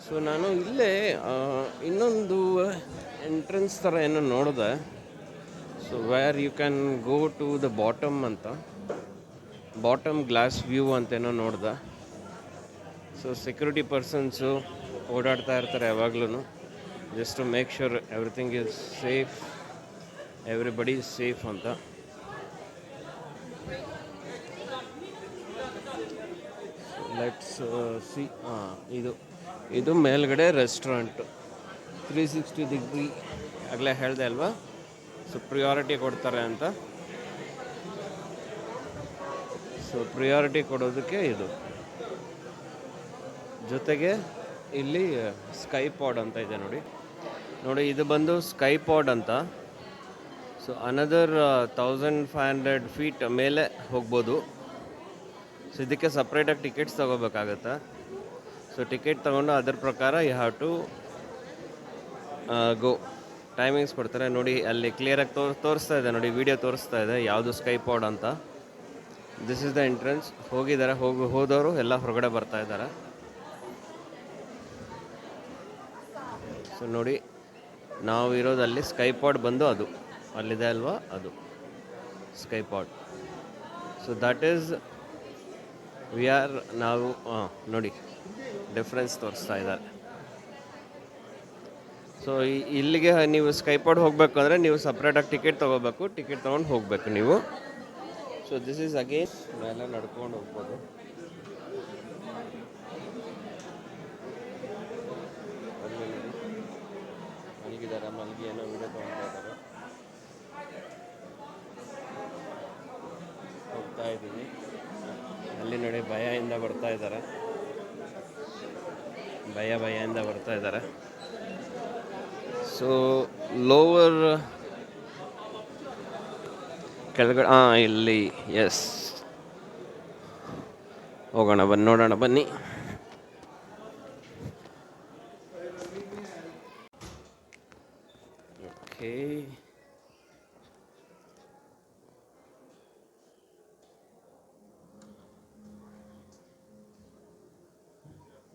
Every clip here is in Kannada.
ಸೊ ನಾನು ಇಲ್ಲೇ ಇನ್ನೊಂದು ಎಂಟ್ರೆನ್ಸ್ ಥರ ಏನೋ ನೋಡಿದೆ. So where you can go to the bottom ಅಂತ, ಬಾಟಮ್ ಗ್ಲಾಸ್ ವ್ಯೂ ಅಂತೇನೋ ನೋಡ್ದೆ. ಸೊ ಸೆಕ್ಯೂರಿಟಿ ಪರ್ಸನ್ಸು ಓಡಾಡ್ತಾ ಇರ್ತಾರೆ ಯಾವಾಗ್ಲೂ, just to make sure everything is safe, everybody is safe ಅಂತ. Let's see. ಇದು ಮೇಲ್ಗಡೆ ರೆಸ್ಟೋರೆಂಟು 360 ಡಿಗ್ರಿ ಆಗಲೇ ಹೇಳಿದೆ ಅಲ್ವಾ. ಸೊ ಪ್ರಿಯಾರಿಟಿ ಕೊಡ್ತಾರೆ ಅಂತ. ಸೊ ಪ್ರಿಯಾರಿಟಿ ಕೊಡೋದಕ್ಕೆ ಇದು, ಜೊತೆಗೆ ಇಲ್ಲಿ ಸ್ಕೈ ಪಾಡ್ ಅಂತ ಇದೆ ನೋಡಿ ಇದು ಬಂದು ಸ್ಕೈ ಪಾಡ್ ಅಂತ. ಸೊ ಅನದರ್ 1500 ಫೀಟ್ ಮೇಲೆ ಹೋಗ್ಬೋದು. ಸೊ ಇದಕ್ಕೆ ಸಪ್ರೇಟಾಗಿ ಟಿಕೆಟ್ಸ್ ತೊಗೋಬೇಕಾಗತ್ತೆ. ಸೊ ಟಿಕೆಟ್ ತೊಗೊಂಡು ಅದರ ಪ್ರಕಾರ you have to go. Timings ಕೊಡ್ತಾರೆ ನೋಡಿ, ಅಲ್ಲಿ ಕ್ಲಿಯರಾಗಿ ತೋರಿಸ್ತಾ ಇದೆ ನೋಡಿ, ವಿಡಿಯೋ ತೋರಿಸ್ತಾ ಇದೆ ಯಾವುದು ಸ್ಕೈ ಪಾಡ್ ಅಂತ. This is the entrance. ಹೋಗಿದ್ದಾರೆ, ಹೋದವರು ಎಲ್ಲ ಹೊರಗಡೆ ಬರ್ತಾ ಇದ್ದಾರೆ. ಸೊ ನೋಡಿ, ನಾವು ಇರೋದಲ್ಲಿ ಸ್ಕೈ ಪಾಡ್ ಬಂದು ಅದು ಅಲ್ಲಿದೆ ಅಲ್ವಾ, ಅದು sky pod. So that is ನಾವು ನೋಡಿ ಡಿಫ್ರೆನ್ಸ್ ತೋರಿಸ್ತಾ ಇದ್ದಾರೆ. ಸೊ ಇಲ್ಲಿಗೆ ನೀವು ಸ್ಕೈ ಪಾಡ್ ಹೋಗಬೇಕು ಅಂದರೆ ನೀವು ಸಪ್ರೇಟಾಗಿ ಟಿಕೆಟ್ ತೊಗೋಬೇಕು, ಟಿಕೆಟ್ ತೊಗೊಂಡು ಹೋಗಬೇಕು ನೀವು. ಸೊ ದಿಸ್ ಈಸ್ ಅಗೇನ್ ಮೇಲೆ ನಡ್ಕೊಂಡು ಹೋಗ್ಬೋದು. ಮಲಗಿದ್ದಾರೆ, ಮಲಗಿ ಏನೋ ವಿಡಿಯೋ ತೊಗೊಳ್ತಾ ಇದ್ದಾರೆ. ಹೋಗ್ತಾ ಇದ್ದೀವಿ. ಅಲ್ಲಿ ನೋಡಿ ಭಯದಿಂದ ಬರ್ತಾ ಇದ್ದಾರೆ, ಭಯದಿಂದ ಬರ್ತಾ ಇದ್ದಾರೆ. ಸೊ ಲೋವರ್ ಕೆಳಗಡೆ ಇಲ್ಲಿ ಎಸ್ ಹೋಗೋಣ, ನೋಡೋಣ ಬನ್ನಿ. ಓಕೆ,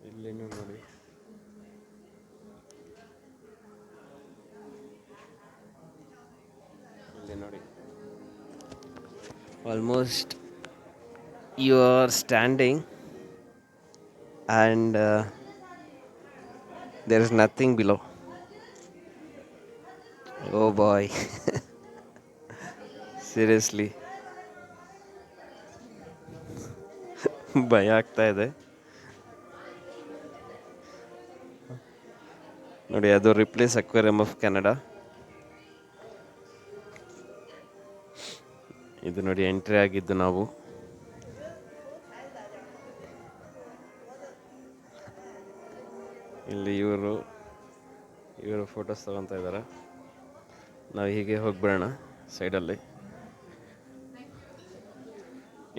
ಇಲ್ಲೇನು ನೋಡಿ, ಇಲ್ಲಿ ನೋಡಿ, almost you are standing and there is nothing below. Oh boy, seriously ಭಯ ಆಗ್ತಾ ಇದೆ ನೋಡಿ. ಅದು ರಿಪ್ಲೇಸ್ ಅಕ್ವೇರಿಯಂ ಆಫ್ ಕೆನಡಾ. ಇದು ನೋಡಿ ಎಂಟ್ರಿ ಆಗಿದ್ದು ನಾವು. ಇಲ್ಲಿ ಇವರು ಫೋಟೋಸ್ ತಗೊತಾ ಇದ್ದಾರೆ. ನಾವು ಹೀಗೆ ಹೋಗ್ಬಿಡೋಣ ಸೈಡಲ್ಲಿ.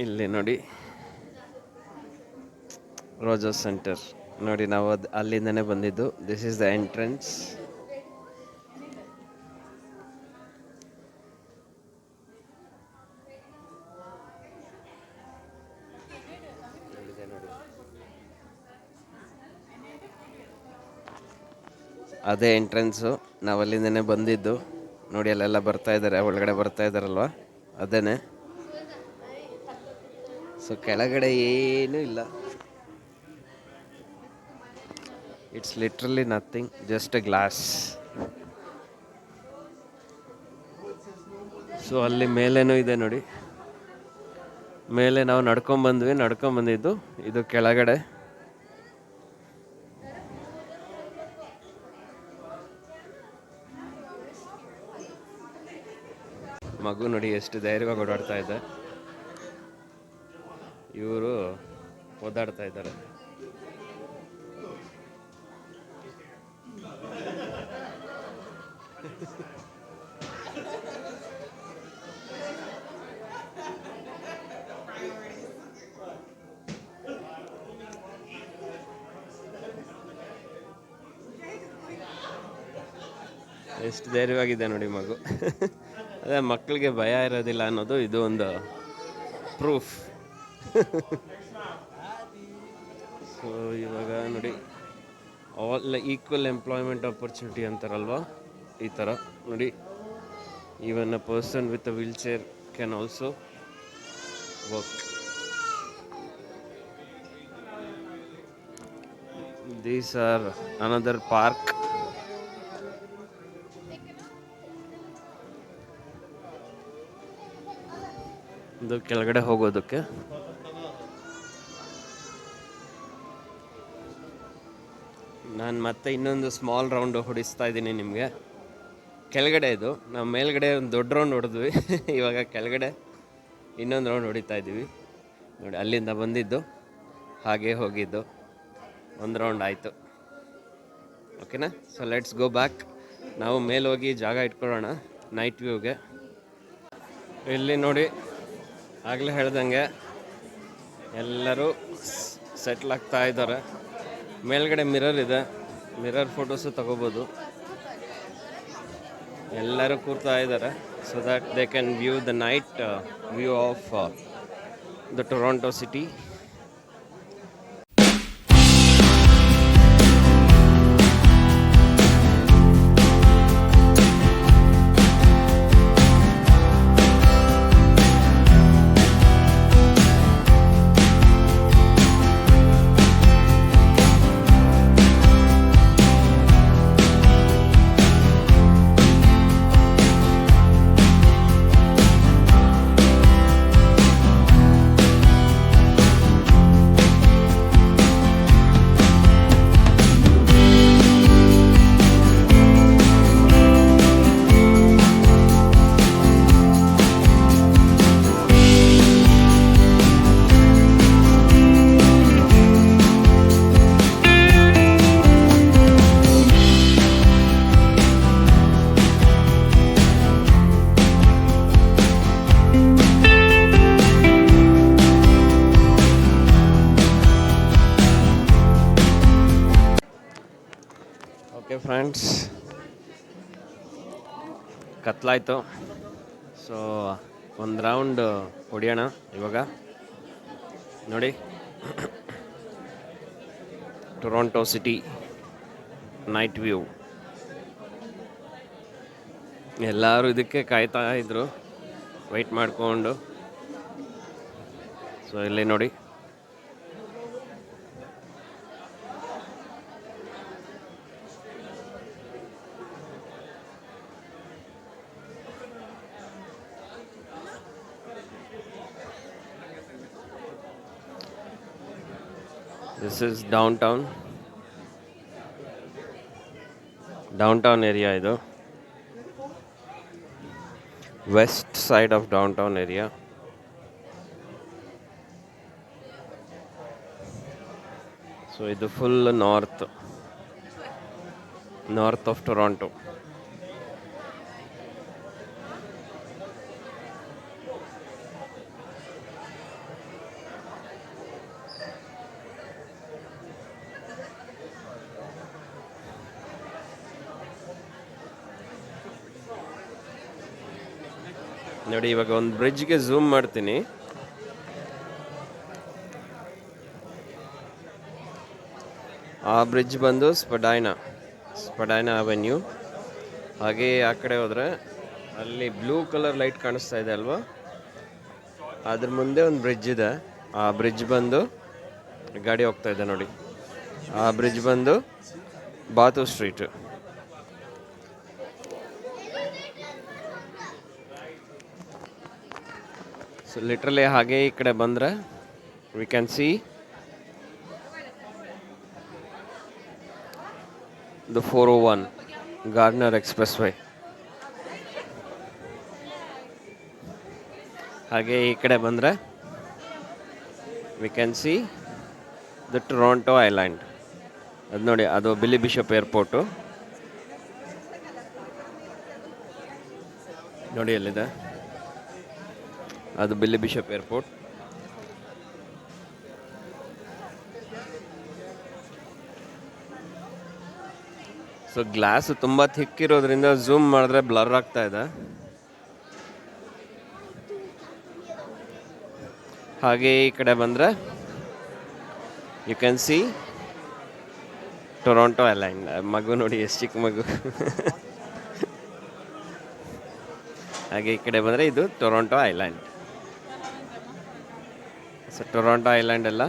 ಇಲ್ಲಿ ನೋಡಿ ರೋಜರ್ಸ್ ಸೆಂಟರ್ ನೋಡಿ, ನಾವು ಅಲ್ಲಿಂದನೇ ಬಂದಿದ್ದು. This is the entrance. ಅದೇ ಎಂಟ್ರೆನ್ಸು, ನಾವು ಅಲ್ಲಿಂದನೇ ಬಂದಿದ್ದು ನೋಡಿ. ಅಲ್ಲೆಲ್ಲ ಬರ್ತಾ ಇದ್ದಾರೆ, ಒಳಗಡೆ ಬರ್ತಾ ಇದ್ದಾರಲ್ವ, ಅದೇನೆ. ಸೊ ಕೆಳಗಡೆ ಏನೂ ಇಲ್ಲ, it's literally nothing, just A glass. So ಅಲ್ಲಿ ಮೇಲೇನೂ ಇದೆ ನೋಡಿ, ಮೇಲೆ ನಾವು ನಡ್ಕೊಂಬಂದಿದ್ದು. ಇದು ಕೆಳಗಡೆ. ಮಗು ನೋಡಿ ಎಷ್ಟು ಧೈರ್ಯವಾಗಿ ಓಡಾಡ್ತಾ ಇದೆ. ಇವರು ಓದಾಡ್ತಾ ಇದ್ದಾರೆ. ಎಷ್ಟು ಧೈರ್ಯವಾಗಿದೆ ನೋಡಿ ಮಗು. ಅದೇ ಮಕ್ಕಳಿಗೆ ಭಯ ಇರೋದಿಲ್ಲ ಅನ್ನೋದು ಇದು ಒಂದು ಪ್ರೂಫ್. ಸೊ ಇವಾಗ ನೋಡಿ ಆಲ್ ಈಕ್ವಲ್ ಎಂಪ್ಲಾಯ್ಮೆಂಟ್ ಆಪರ್ಚುನಿಟಿ ಅಂತಾರಲ್ವ, ಈ ಥರ ನೋಡಿ. Even a person with a wheel chair can also work. These are another park. ಇದು ಕೆಳಗಡೆ ಹೋಗೋದಕ್ಕೆ. ನಾನು ಮತ್ತೆ ಇನ್ನೊಂದು ಸ್ಮಾಲ್ ರೌಂಡ್ ಹೊಡಿಸ್ತಾ ಇದ್ದೀನಿ ನಿಮಗೆ. ಕೆಳಗಡೆ ಇದು ನಾವು ಮೇಲ್ಗಡೆ ಒಂದು ದೊಡ್ಡ ರೌಂಡ್ ಹೊಡೆದ್ವಿ. ಇವಾಗ ಕೆಳಗಡೆ ಇನ್ನೊಂದು ರೌಂಡ್ ಹೊಡಿತಾ ಇದ್ದೀವಿ ನೋಡಿ. ಅಲ್ಲಿಂದ ಬಂದಿದ್ದು ಹಾಗೆ ಹೋಗಿದ್ದು ಒಂದು ರೌಂಡ್ ಆಯಿತು. ಓಕೆನಾ? So let's go back. ನಾವು ಮೇಲೆ ಹೋಗಿ ಜಾಗ ಇಟ್ಕೊಳ್ಳೋಣ ನೈಟ್ ವ್ಯೂಗೆ. ಇಲ್ಲಿ ನೋಡಿ, ಆಗಲೇ ಹೇಳ್ದಂಗೆ ಎಲ್ಲರೂ ಸೆಟ್ಲ್ ಆಗ್ತಾ ಇದ್ದಾರೆ. ಮೇಲ್ಗಡೆ ಮಿರರ್ ಇದೆ, ಮಿರರ್ ಫೋಟೋಸು ತಗೋಬೋದು. ಎಲ್ಲರೂ ಕೂರ್ತಾ ಇದ್ದಾರೆ so that they can view the night view of the Toronto city. Okay friends, ಕತ್ಲಾಯಿತು. ಸೊ ಒಂದು ರೌಂಡ್ ಹೊಡಿಯೋಣ ಇವಾಗ. ನೋಡಿ, ಟೊರೊಂಟೊ ಸಿಟಿ ನೈಟ್ ವ್ಯೂ. ಎಲ್ಲರೂ ಇದಕ್ಕೆ ಕಾಯ್ತಾ ಇದ್ರು, ವೆಯ್ಟ್ ಮಾಡಿಕೊಂಡು. ಸೊ ಇಲ್ಲಿ ನೋಡಿ, this is downtown area. Idu west side of downtown area. So idu full north of Toronto. ನೋಡಿ, ಇವಾಗ ಒಂದು ಬ್ರಿಡ್ಜ್ಗೆ ಝೂಮ್ ಮಾಡ್ತೀನಿ. ಆ ಬ್ರಿಡ್ಜ್ ಬಂದು ಸ್ಪಡೈನಾ ಅವೆನ್ಯೂ. ಹಾಗೆ ಆ ಕಡೆ ಹೋದರೆ ಅಲ್ಲಿ ಬ್ಲೂ ಕಲರ್ ಲೈಟ್ ಕಾಣಿಸ್ತಾ ಇದೆ ಅಲ್ವಾ, ಅದ್ರ ಮುಂದೆ ಒಂದು ಬ್ರಿಡ್ಜ್ ಇದೆ. ಆ ಬ್ರಿಡ್ಜ್ ಬಂದು ಗಾಡಿ ಹೋಗ್ತಾ ಇದೆ ನೋಡಿ, ಆ ಬ್ರಿಡ್ಜ್ ಬಂದು ಬಾತು ಸ್ಟ್ರೀಟ್. ಸೊ ಲಿಟ್ರಲಿ ಹಾಗೆ ಈ ಕಡೆ ಬಂದರೆ we can see the 401 Gardiner Expressway. ಹಾಗೆ ಈ ಕಡೆ ಬಂದರೆ we can see the Toronto Island. ಅದು ನೋಡಿ, ಅದು ಬಿಲ್ಲಿ ಬಿಷಪ್ ಏರ್ಪೋರ್ಟು ನೋಡಿ, ಅಲ್ಲಿದೆ ಅದು Billy Bishop Airport. So glass ತುಂಬ ಥಿಕ್ ಇರೋದ್ರಿಂದ ಝೂಮ್ ಮಾಡಿದ್ರೆ ಬ್ಲರ್ ಆಗ್ತಾ ಇದೆ. ಹಾಗೆ ಈ ಕಡೆ ಬಂದರೆ you can see Toronto Island. ಮಗು ನೋಡಿ ಎಷ್ಟು ಚಿಕ್ಕ ಮಗು. ಹಾಗೆ ಈ ಕಡೆ ಬಂದರೆ ಇದು Toronto island. So Toronto island ಎಲ್ಲ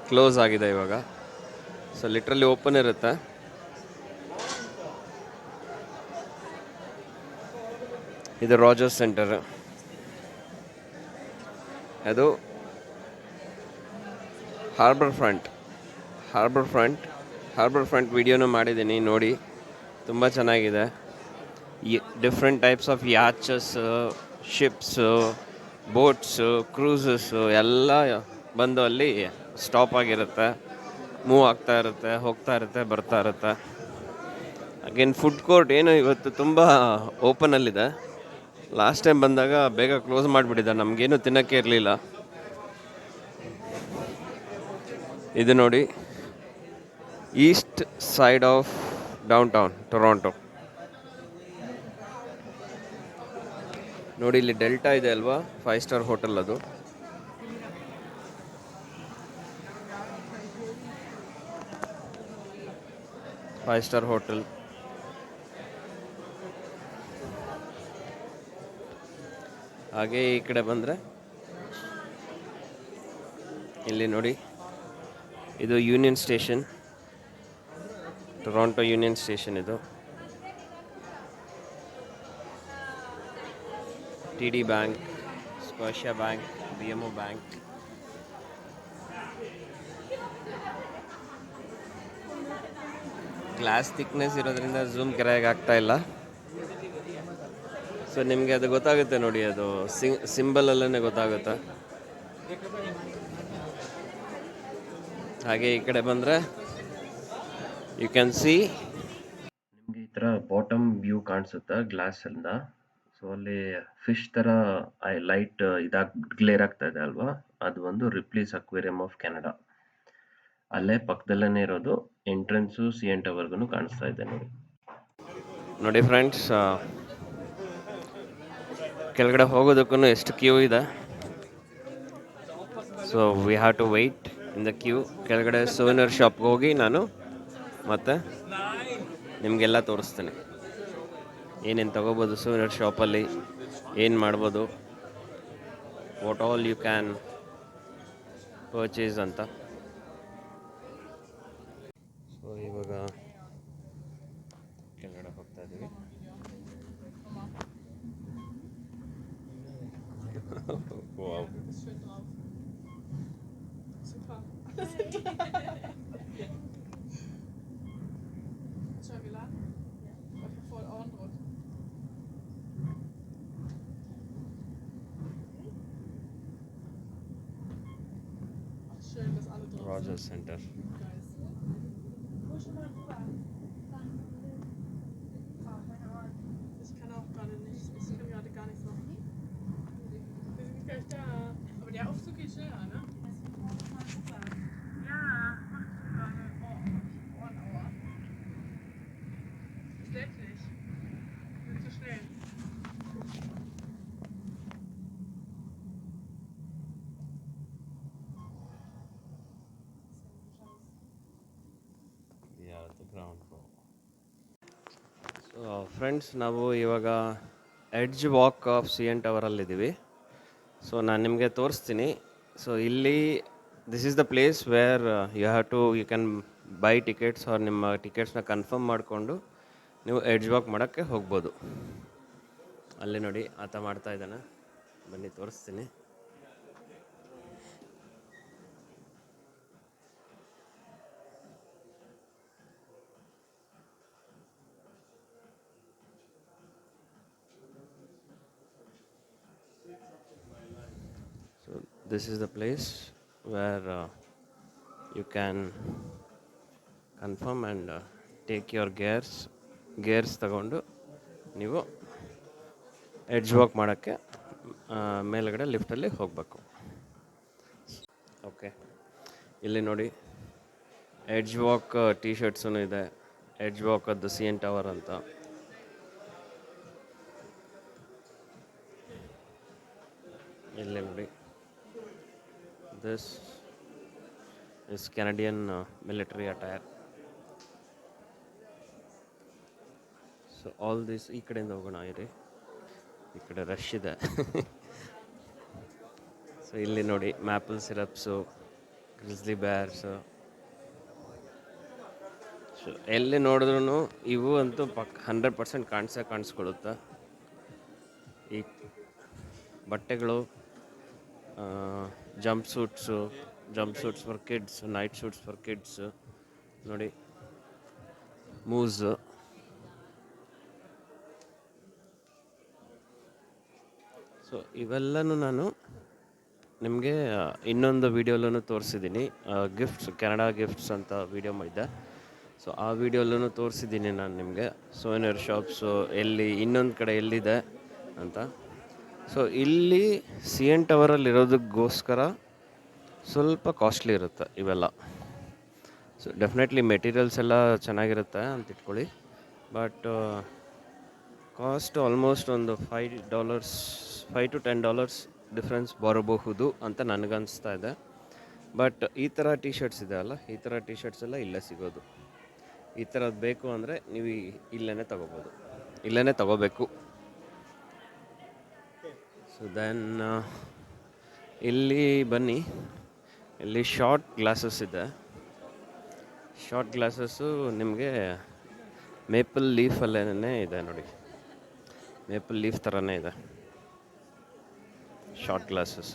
ಕ್ಲೋಸ್ ಆಗಿದೆ ಇವಾಗ. ಸೊ ಲಿಟ್ರಲಿ ಓಪನ್ ಇರುತ್ತೆ. ಇದು ರಾಜರ್ಸ್ ಸೆಂಟರ್. ಅದು ಹಾರ್ಬರ್ ಫ್ರಂಟ್ ವಿಡಿಯೋನು ಮಾಡಿದ್ದೀನಿ, ನೋಡಿ, ತುಂಬ ಚೆನ್ನಾಗಿದೆ. ಡಿಫ್ರೆಂಟ್ ಟೈಪ್ಸ್ ಆಫ್ ಯಾಚಸ್, ಶಿಪ್ಸು, ಬೋಟ್ಸು, ಕ್ರೂಸಸ್ಸು ಎಲ್ಲ ಬಂದು ಅಲ್ಲಿ ಸ್ಟಾಪ್ ಆಗಿರುತ್ತೆ, ಮೂವ್ ಆಗ್ತಾ ಇರುತ್ತೆ, ಹೋಗ್ತಾ ಇರುತ್ತೆ, ಬರ್ತಾ ಇರುತ್ತೆ. ಅಗೇನ್ ಫುಡ್ ಕೋರ್ಟ್ ಏನು ಇವತ್ತು ತುಂಬ ಓಪನಲ್ಲಿದೆ. ಲಾಸ್ಟ್ ಟೈಮ್ ಬಂದಾಗ ಬೇಗ ಕ್ಲೋಸ್ ಮಾಡಿಬಿಟ್ಟಿದ್ದ, ನಮಗೇನು ತಿನ್ನೋಕ್ಕೆ ಇರಲಿಲ್ಲ. ಇದು ನೋಡಿ, east side of downtown Toronto. ನೋಡಿ ಇಲ್ಲಿ ಡೆಲ್ಟಾ ಇದೆ ಅಲ್ವಾ, 5 ಸ್ಟಾರ್ ಹೋಟೆಲ್ ಅದು. Five star hotel. ಹಾಗೆ ಈ ಕಡೆ ಬಂದರೆ ಇಲ್ಲಿ ನೋಡಿ, ಇದು Union Station, Toronto Union Station. ಇದು TD bank, Scotia bank, BMO bank. Glass thickness ಇರೋದ್ರಿಂದ ಝೂಮ್ ಕೆರೆಯಾಗಿ ಆಗ್ತಾ ಇಲ್ಲ. ಸೊ ನಿಮಗೆ ಅದು ಗೊತ್ತಾಗುತ್ತೆ ನೋಡಿ, ಅದು ಸಿಂಬಲಲ್ಲೇ ಗೊತ್ತಾಗುತ್ತೆ. ಹಾಗೆ ಈ ಕಡೆ ಬಂದರೆ ಯು ಕ್ಯಾನ್ ಸಿ, ನಿಮಗೆ ಈ ಥರ ಬಾಟಮ್ ವ್ಯೂ ಕಾಣಿಸುತ್ತೆ ಗ್ಲಾಸಿಂದ. ಸೊ ಅಲ್ಲಿ ಫಿಶ್ ಥರ ಲೈಟ್ ಗ್ಲೇರ್ ಆಗ್ತಾ ಇದೆ ಅಲ್ವಾ, ಅದು ಒಂದು ರಿಪ್ಲೀಸ್ ಅಕ್ವೇರಿಯಂ ಆಫ್ ಕೆನಡಾ. ಅಲ್ಲೇ ಪಕ್ಕದಲ್ಲೇ ಇರೋದು ಎಂಟ್ರೆನ್ಸು CN ಟವರ್ಗೂ ಕಾಣಿಸ್ತಾ ಇದೆ ನೋಡಿ. ನೋಡಿ ಫ್ರೆಂಡ್ಸ್, ಕೆಳಗಡೆ ಹೋಗೋದಕ್ಕೂ ಎಷ್ಟು ಕ್ಯೂ ಇದೆ. So we have to wait in the queue. ಕೆಳಗಡೆ ಸೋವಿನರ್ ಶಾಪ್ಗೆ ಹೋಗಿ ನಾನು ಮತ್ತೆ ನಿಮಗೆಲ್ಲ ತೋರಿಸ್ತೀನಿ, ಏನೇನು ತೊಗೋಬೋದು ಸೋವಿನರ್ ಶಾಪಲ್ಲಿ, ಏನು ಮಾಡ್ಬೋದು, what all you can purchase ಅಂತ. ಸೊ ಇವಾಗ ಕೆಳಗಡೆ ಹೋಗ್ತಾ ಇದ್ದೀವಿ. Wow. Rogers Center. Der Aufzug geht schneller, ne? Ja, Ohrenauer. Schlägt nicht. Wird zu schnell. Yeah, the ground floor. So friends, ನಾವು ಇವಾಗ ಎಡ್ಜ್ ವಾಕ್ ಆಫ್ CN ಟವರಲ್ಲಿದ್ದೀವಿ. ಸೊ ನಾನು ನಿಮಗೆ ತೋರಿಸ್ತೀನಿ. ಸೊ ಇಲ್ಲಿ this is the place where you can buy tickets, or ನಿಮ್ಮ ಟಿಕೆಟ್ಸ್ನ ಕನ್ಫರ್ಮ್ ಮಾಡಿಕೊಂಡು ನೀವು ಎಡ್ಜ್ ವಾಕ್ ಮಾಡೋಕ್ಕೆ ಹೋಗ್ಬೋದು. ಅಲ್ಲಿ ನೋಡಿ ಆತ ಮಾಡ್ತಾ ಇದ್ದಾನೆ, ಬನ್ನಿ ತೋರಿಸ್ತೀನಿ. So this is the place where you can confirm and take your gears ತಗೊಂಡು ನೀವು ಎಡ್ಜ್ ವಾಕ್ ಮಾಡೋಕ್ಕೆ ಮೇಲ್ಗಡೆ ಲಿಫ್ಟಲ್ಲಿ ಹೋಗಬೇಕು. ಓಕೆ, ಇಲ್ಲಿ ನೋಡಿ ಎಡ್ಜ್ ವಾಕ್ ಟಿ ಶರ್ಟ್ಸೂ ಇದೆ, ಎಡ್ಜ್ ವಾಕ್ ಅದು CN ಟವರ್ ಅಂತ. ಇಲ್ಲಿ ನೋಡಿ, this is Canadian military attire. So all this ಈ ಕಡೆಯಿಂದ ಹೋಗೋಣ ಇರಿ, ಈ ಕಡೆ ರಶ್ ಇದೆ. ಸೊ ಇಲ್ಲಿ ನೋಡಿ ಮ್ಯಾಪಲ್ ಸಿರಪ್ಸು, ಗ್ರಿಸ್ಲಿ ಬ್ಯಾರ್ಸು. ಸೊ ಎಲ್ಲಿ ನೋಡಿದ್ರೂ ಇವು ಅಂತೂ 100% ಕಾಣಿಸ್ಕೊಳ್ಳುತ್ತೆ. ಈ ಬಟ್ಟೆಗಳು, jump suits for kids, night suits for kids ನೋಡಿ, ಮೂಸು. ಸೊ ಇವೆಲ್ಲನೂ ನಾನು ನಿಮಗೆ ಇನ್ನೊಂದು ವೀಡಿಯೋಲೂ ತೋರಿಸಿದ್ದೀನಿ. ಗಿಫ್ಟ್ಸ್, ಕೆನಡಾ ಗಿಫ್ಟ್ಸ್ ಅಂತ ವೀಡಿಯೋ ಮಾಡಿದ್ದೆ. ಸೊ ಆ ವೀಡಿಯೋಲೂ ತೋರಿಸಿದ್ದೀನಿ ನಾನು ನಿಮಗೆ ಸೋವೆನಿಯರ್ ಶಾಪ್ಸು ಎಲ್ಲಿ, ಇನ್ನೊಂದು ಕಡೆ ಎಲ್ಲಿದೆ ಅಂತ. ಸೊ ಇಲ್ಲಿ CN ಟವರಲ್ಲಿ ಇರೋದಕ್ಕೋಸ್ಕರ ಸ್ವಲ್ಪ ಕಾಸ್ಟ್ಲಿ ಇರುತ್ತೆ ಇವೆಲ್ಲ. ಸೊ ಡೆಫಿನೆಟ್ಲಿ ಮೆಟೀರಿಯಲ್ಸ್ ಎಲ್ಲ ಚೆನ್ನಾಗಿರುತ್ತೆ ಅಂತ ಇಟ್ಕೊಳ್ಳಿ, ಬಟ್ ಕಾಸ್ಟ್ ಆಲ್ಮೋಸ್ಟ್ ಒಂದು $5 to $10 ಡಿಫ್ರೆನ್ಸ್ ಬರಬಹುದು ಅಂತ ನನಗನ್ನಿಸ್ತಾ ಇದೆ. ಬಟ್ ಈ ಥರ ಟಿ ಶರ್ಟ್ಸ್ ಇದೆ ಅಲ್ಲ, ಈ ಥರ ಟಿ ಶರ್ಟ್ಸ್ ಎಲ್ಲ ಇಲ್ಲೇ ಸಿಗೋದು. ಈ ಥರದ್ದು ಬೇಕು ಅಂದರೆ ನೀವು ಇಲ್ಲೇ ತಗೋಬೋದು, ಇಲ್ಲೇ ತಗೋಬೇಕು. ಸೊ ದೆನ್ ಇಲ್ಲಿ ಬನ್ನಿ, ಇಲ್ಲಿ ಶಾರ್ಟ್ ಗ್ಲಾಸಸ್ ಇದೆ. ಶಾರ್ಟ್ ಗ್ಲಾಸಸ್ಸು ನಿಮಗೆ ಮೇಪಲ್ ಲೀಫಲ್ಲೇ ಇದೆ ನೋಡಿ, ಮೇಪಲ್ ಲೀಫ್ ಥರನೇ ಇದೆ ಶಾರ್ಟ್ ಗ್ಲಾಸಸ್.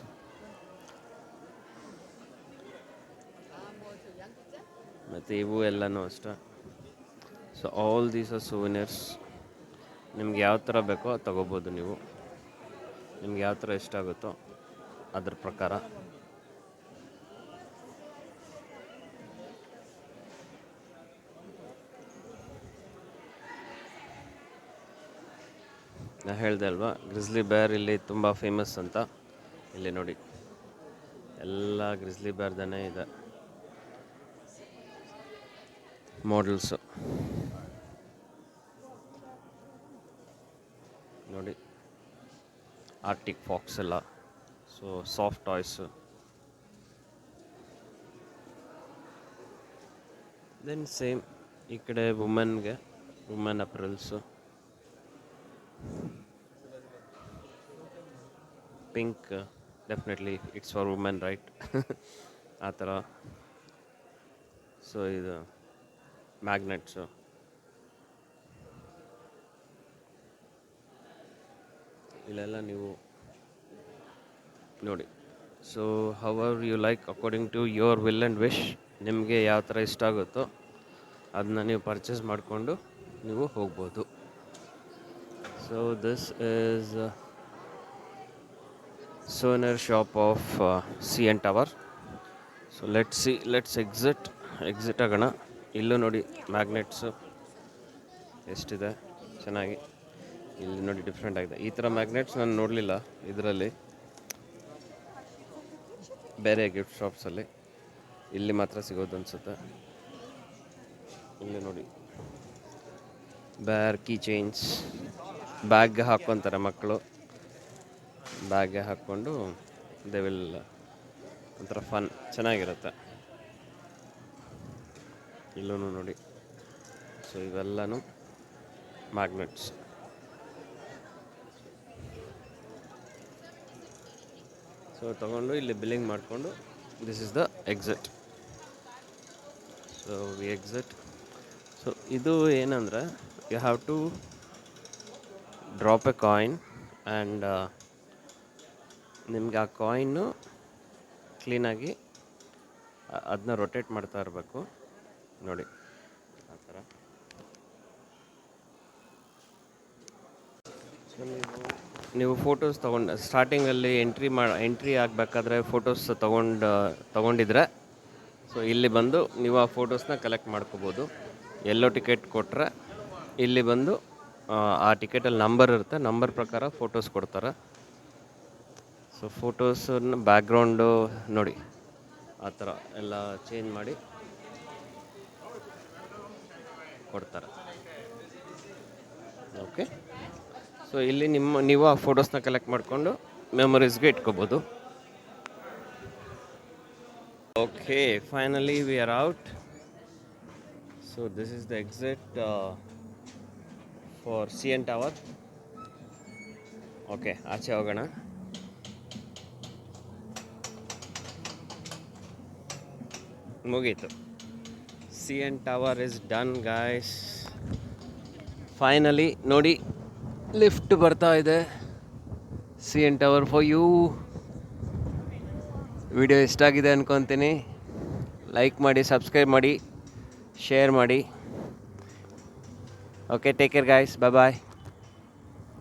ಮತ್ತು ಇವು ಎಲ್ಲನೂ ಅಷ್ಟೇ. So all these are souvenirs. ನಿಮ್ಗೆ ಯಾವ ಥರ ಬೇಕೋ ಅದು ತಗೋಬೋದು ನೀವು, ನಿಮ್ಗೆ ಯಾವ ಥರ ಇಷ್ಟ ಆಗುತ್ತೋ ಅದ್ರ ಪ್ರಕಾರ. ನಾ ಹೇಳಿದೆ ಅಲ್ವಾ, ಗ್ರಿಸ್ಲಿ ಬ್ಯಾರ್ ಇಲ್ಲಿ ತುಂಬ ಫೇಮಸ್ ಅಂತ. ಇಲ್ಲಿ ನೋಡಿ ಎಲ್ಲ ಗ್ರಿಸ್ಲಿ ಬ್ಯಾರ್ದೇ ಇದೆ ಮಾಡೆಲ್ಸು ನೋಡಿ. ಆರ್ಟಿಕ್ ಫಾಕ್ಸ್ ಎಲ್ಲ, so soft toys. Then same ಈ ಕಡೆ women apparels, pink, definitely it's for women right. ಆ ಥರ. ಸೊ ಇದು ಮ್ಯಾಗ್ನೆಟ್ಸು, ಇಲ್ಲೆಲ್ಲ ನೀವು ನೋಡಿ. So however you like, according to your will and wish. ನಿಮಗೆ ಯಾವ ಥರ ಇಷ್ಟ ಆಗುತ್ತೋ ಅದನ್ನ ನೀವು ಪರ್ಚೇಸ್ ಮಾಡಿಕೊಂಡು ನೀವು ಹೋಗ್ಬೋದು. So this is souvenir shop of CN tower. So let's exit ಆಗೋಣ. ಇಲ್ಲೂ ನೋಡಿ ಮ್ಯಾಗ್ನೆಟ್ಸು ಎಷ್ಟಿದೆ ಚೆನ್ನಾಗಿ. ಇಲ್ಲಿ ನೋಡಿ ಡಿಫ್ರೆಂಟ್ ಆಗಿದೆ. ಈ ಥರ ಮ್ಯಾಗ್ನೆಟ್ಸ್ ನಾನು ನೋಡಲಿಲ್ಲ ಇದರಲ್ಲಿ, ಬೇರೆ ಗಿಫ್ಟ್ ಶಾಪ್ಸಲ್ಲಿ. ಇಲ್ಲಿ ಮಾತ್ರ ಸಿಗೋದು ಅನಿಸುತ್ತೆ. ಇಲ್ಲಿ ನೋಡಿ ಬ್ಯಾರ್ ಕೀ ಚೈನ್ಸ್, ಬ್ಯಾಗ್ಗೆ ಹಾಕ್ಕೊತಾರೆ ಮಕ್ಕಳು, ಬ್ಯಾಗ್ಗೆ ಹಾಕ್ಕೊಂಡು ದೇ ವಿಲ್, ಒಂಥರ ಫನ್, ಚೆನ್ನಾಗಿರುತ್ತೆ. ಇಲ್ಲೂ ನೋಡಿ. ಸೊ ಇವೆಲ್ಲನೂ ಮ್ಯಾಗ್ನೆಟ್ಸ್. ಸೊ ತಗೊಂಡು ಇಲ್ಲಿ ಬಿಲ್ಲಿಂಗ್ ಮಾಡಿಕೊಂಡು this is the exit. So we exit. So ಇದು ಏನಂದರೆ you have to drop a coin and ನಿಮ್ಗೆ ಆ ಕಾಯಿನ್ನು ಕ್ಲೀನಾಗಿ ಅದನ್ನ ರೊಟೇಟ್ ಮಾಡ್ತಾ ಇರಬೇಕು ನೋಡಿ, ಆ ಥರ. ಸೊ ನೀವು ಫೋಟೋಸ್ ಸ್ಟಾರ್ಟಿಂಗಲ್ಲಿ ಎಂಟ್ರಿ ಆಗಬೇಕಾದ್ರೆ ಫೋಟೋಸ್ ತೊಗೊಂಡಿದ್ರೆ ಸೊ ಇಲ್ಲಿ ಬಂದು ನೀವು ಆ ಫೋಟೋಸ್ನ ಕಲೆಕ್ಟ್ ಮಾಡ್ಕೋಬೋದು. ಎಲ್ಲೋ ಟಿಕೆಟ್ ಕೊಟ್ಟರೆ ಇಲ್ಲಿ ಬಂದು ಆ ಟಿಕೆಟಲ್ಲಿ ನಂಬರ್ ಇರುತ್ತೆ, ನಂಬರ್ ಪ್ರಕಾರ ಫೋಟೋಸ್ ಕೊಡ್ತಾರೆ. ಸೊ ಫೋಟೋಸನ್ನ ಬ್ಯಾಕ್ಗ್ರೌಂಡು ನೋಡಿ ಆ ಥರ ಎಲ್ಲ ಚೇಂಜ್ ಮಾಡಿ ಕೊಡ್ತಾರೆ. ಓಕೆ. ಸೊ ಇಲ್ಲಿ ನೀವು ಆ ಫೋಟೋಸ್ನ ಕಲೆಕ್ಟ್ ಮಾಡಿಕೊಂಡು ಮೆಮೊರೀಸ್ಗೆ ಇಟ್ಕೋಬೋದು. Okay, finally we are out. So this is the exit for C N tower. Okay, ಆಚೆ ಹೋಗೋಣ. ಮುಗೀತು. C N tower is done guys. Finally ನೋಡಿ, ಲಿಫ್ಟ್ ಬರ್ತಾ ಇದೆ. C N tower for you. Video ಇಷ್ಟ ಆಗಿದೆ ಅಂದ್ಕೊತೀನಿ. ಲೈಕ್ ಮಾಡಿ, ಸಬ್ಸ್ಕ್ರೈಬ್ ಮಾಡಿ, ಶೇರ್ ಮಾಡಿ. Okay, take care guys. Bye ಬಾಯ್.